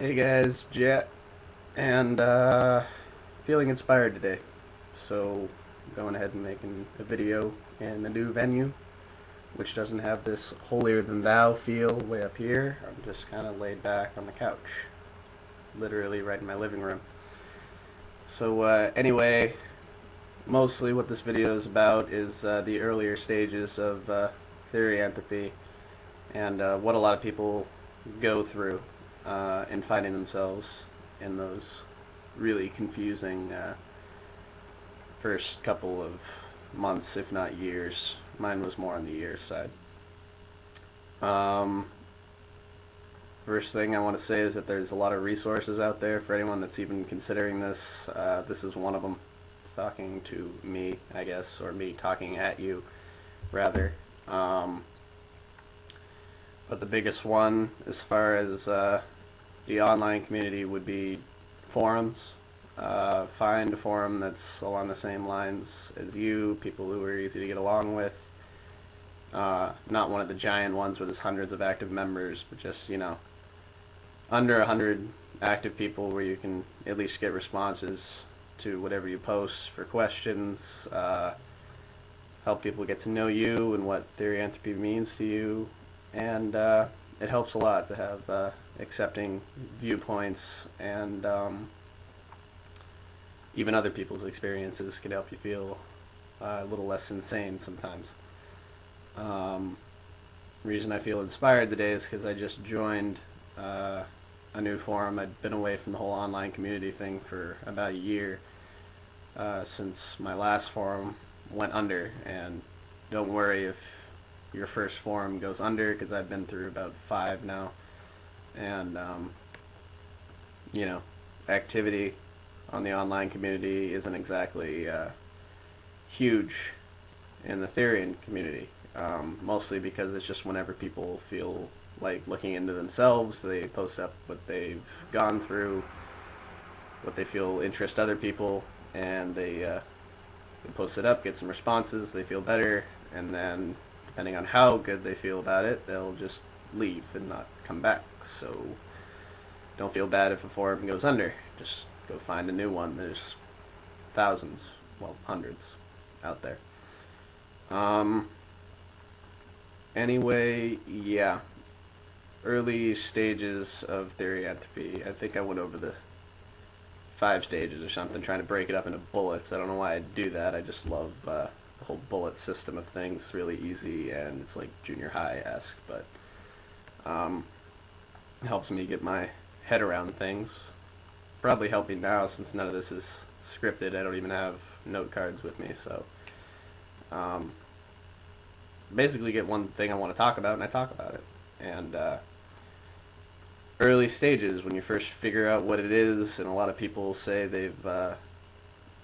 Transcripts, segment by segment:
Hey guys, Jet, and feeling inspired today. So, going ahead and making a video in a new venue, which doesn't have this holier than thou feel way up here. I'm just kind of laid back on the couch, literally right in my living room. So, anyway, mostly what this video is about is the earlier stages of therianthropy and what a lot of people go through in finding themselves in those really confusing first couple of months, if not years. Mine was more on the years side. Um, First thing I want to say is that there's a lot of resources out there for anyone that's even considering this. This is one of them. It's talking to me, I guess, or me talking at you, rather. But the biggest one, as far as the online community, would be forums. Find a forum that's along the same lines as you, people who are easy to get along with. Not one of the giant ones where there's hundreds of active members, but just, under 100 active people where you can at least get responses to whatever you post for questions, help people get to know you and what therianthropy means to you, and it helps a lot to have accepting viewpoints and even other people's experiences can help you feel a little less insane sometimes. Reason I feel inspired today is because I just joined a new forum. I'd been away from the whole online community thing for about a year since my last forum went under, and don't worry if your first forum goes under, because I've been through about 5 now, and you know, activity on the online community isn't exactly huge in the Therian community, mostly because it's just whenever people feel like looking into themselves, they post up what they've gone through, what they feel interests other people, and they post it up, get some responses, they feel better, and then depending on how good they feel about it, they'll just leave and not come back. So don't feel bad if a forum goes under. Just go find a new one. There's thousands, well, hundreds out there. Um, anyway, yeah. Early stages of therianthropy. I think I went over the 5 stages or something, trying to break it up into bullets. I don't know why I do that. I just love the whole bullet system of things. It's really easy, and it's like junior high-esque, but it helps me get my head around things. Probably helping now since none of this is scripted. I don't even have note cards with me, so basically get one thing I want to talk about, and I talk about it. And early stages, when you first figure out what it is, and a lot of people say they've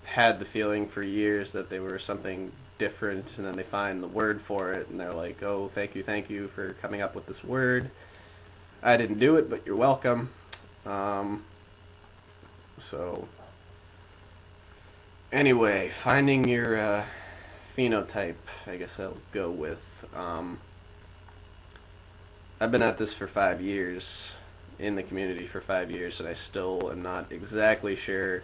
had the feeling for years that they were something different, and then they find the word for it, and they're like, oh, thank you for coming up with this word. I didn't do it, but you're welcome. So, anyway, finding your phenotype, I guess I'll go with. I've been at this for 5 years, in the community for 5 years, and I still am not exactly sure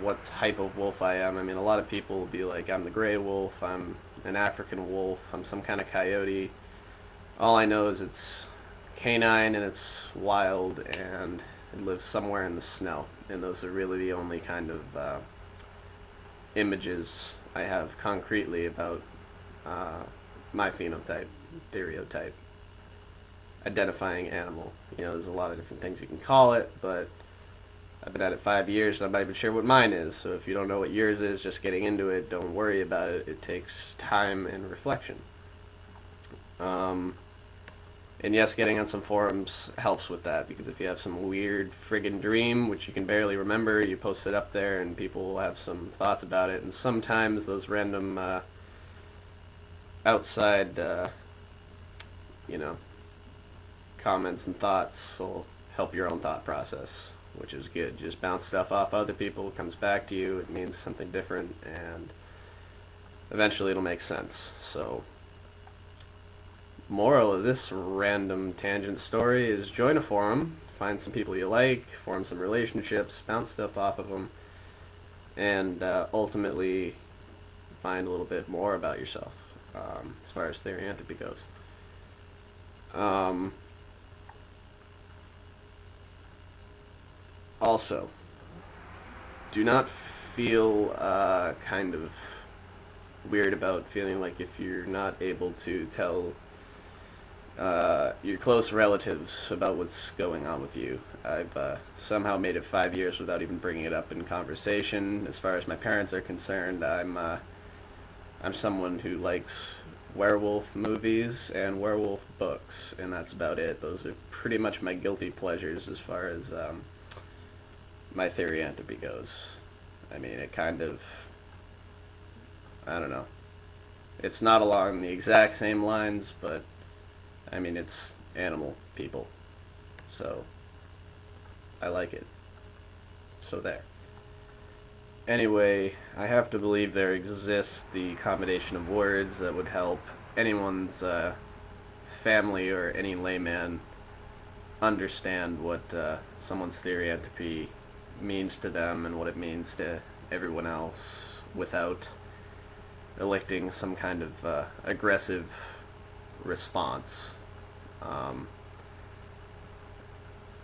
what type of wolf I am. I mean, a lot of people will be like, I'm the gray wolf, I'm an African wolf, I'm some kind of coyote. All I know is it's canine and it's wild and it lives somewhere in the snow. And those are really the only kind of images I have concretely about my phenotype, stereotype, identifying animal. There's a lot of different things you can call it, but I've been at it 5 years, and I'm not even sure what mine is. So if you don't know what yours is, just getting into it, don't worry about it. It takes time and reflection. And yes, getting on some forums helps with that, because if you have some weird friggin' dream, which you can barely remember, you post it up there and people will have some thoughts about it. And sometimes those random outside, comments and thoughts will help your own thought process, which is good. You just bounce stuff off other people, it comes back to you, it means something different, and eventually it'll make sense. So, moral of this random tangent story is join a forum, find some people you like, form some relationships, bounce stuff off of them, and ultimately find a little bit more about yourself as far as theriantropy goes. Also, do not feel kind of weird about feeling like if you're not able to tell your close relatives about what's going on with you. I've somehow made it 5 years without even bringing it up in conversation. As far as my parents are concerned, I'm someone who likes werewolf movies and werewolf books, and that's about it. Those are pretty much my guilty pleasures as far as my theriantropy goes. I mean, it kind of, I don't know. It's not along the exact same lines, but I mean, it's animal people, so I like it. So there. Anyway, I have to believe there exists the combination of words that would help anyone's family or any layman understand what someone's theriantropy means to them and what it means to everyone else without elicting some kind of aggressive response.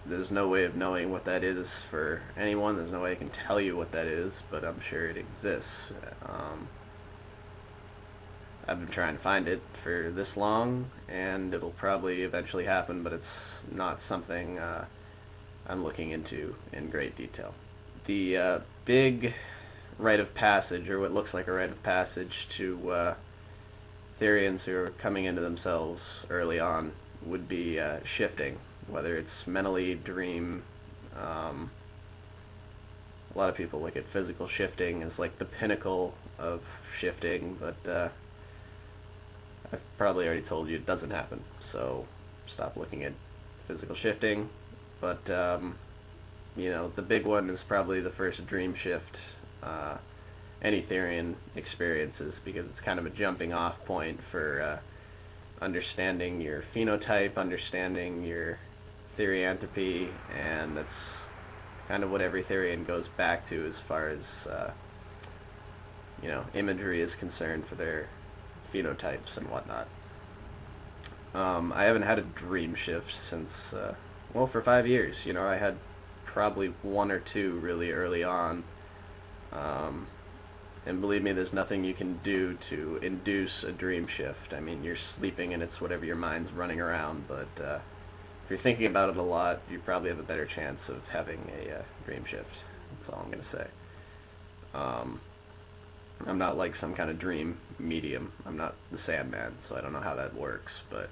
There's no way of knowing what that is for anyone. There's no way I can tell you what that is, but I'm sure it exists. I've been trying to find it for this long, and it'll probably eventually happen, but it's not something I'm looking into in great detail. The big rite of passage, or what looks like a rite of passage to Therians who are coming into themselves early on, would be shifting, whether it's mentally, dream. A lot of people look at physical shifting as like the pinnacle of shifting, but I've probably already told you it doesn't happen, so stop looking at physical shifting. But you know, the big one is probably the first dream shift any Therian experiences, because it's kind of a jumping off point for understanding your phenotype, understanding your theriantropy, and that's kind of what every Therian goes back to as far as you know, imagery is concerned for their phenotypes and whatnot. I haven't had a dream shift since well, for 5 years. You know, I had probably one or two really early on, and believe me, there's nothing you can do to induce a dream shift. I mean, you're sleeping and it's whatever your mind's running around, but if you're thinking about it a lot, you probably have a better chance of having a dream shift. That's all I'm going to say. I'm not like some kind of dream medium. I'm not the Sandman, so I don't know how that works, but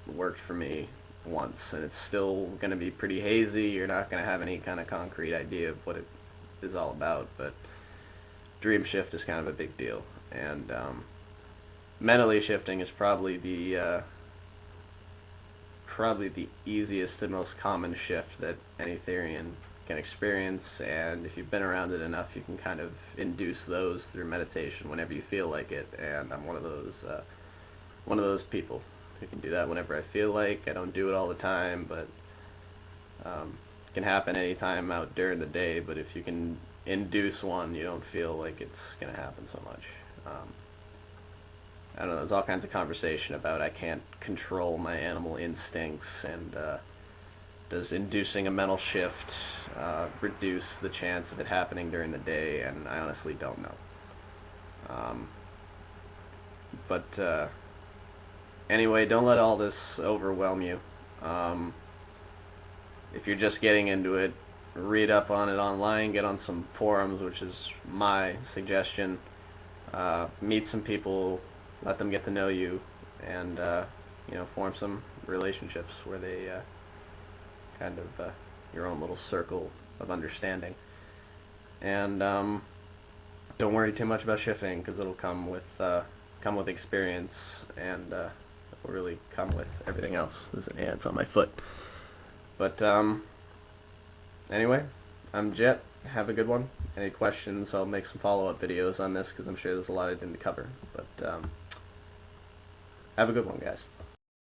it worked for me once, and it's still going to be pretty hazy. You're not going to have any kind of concrete idea of what it is all about, but dream shift is kind of a big deal. And mentally shifting is probably the easiest and most common shift that any Therian can experience, and if you've been around it enough, you can kind of induce those through meditation whenever you feel like it. And I'm one of those people who can do that whenever I feel like. I don't do it all the time, but it can happen anytime out during the day. But if you can induce one, you don't feel like it's going to happen so much. I don't know, there's all kinds of conversation about I can't control my animal instincts, and does inducing a mental shift reduce the chance of it happening during the day, and I honestly don't know. But anyway, don't let all this overwhelm you. If you're just getting into it, read up on it online, get on some forums, which is my suggestion. Meet some people, let them get to know you, and you know, form some relationships where they kind of your own little circle of understanding. And don't worry too much about shifting, because it'll come with experience, and it will really come with everything else. There's an ants on my foot. But anyway, I'm Jet. Have a good one. Any questions, I'll make some follow-up videos on this, because I'm sure there's a lot I didn't cover. But have a good one, guys.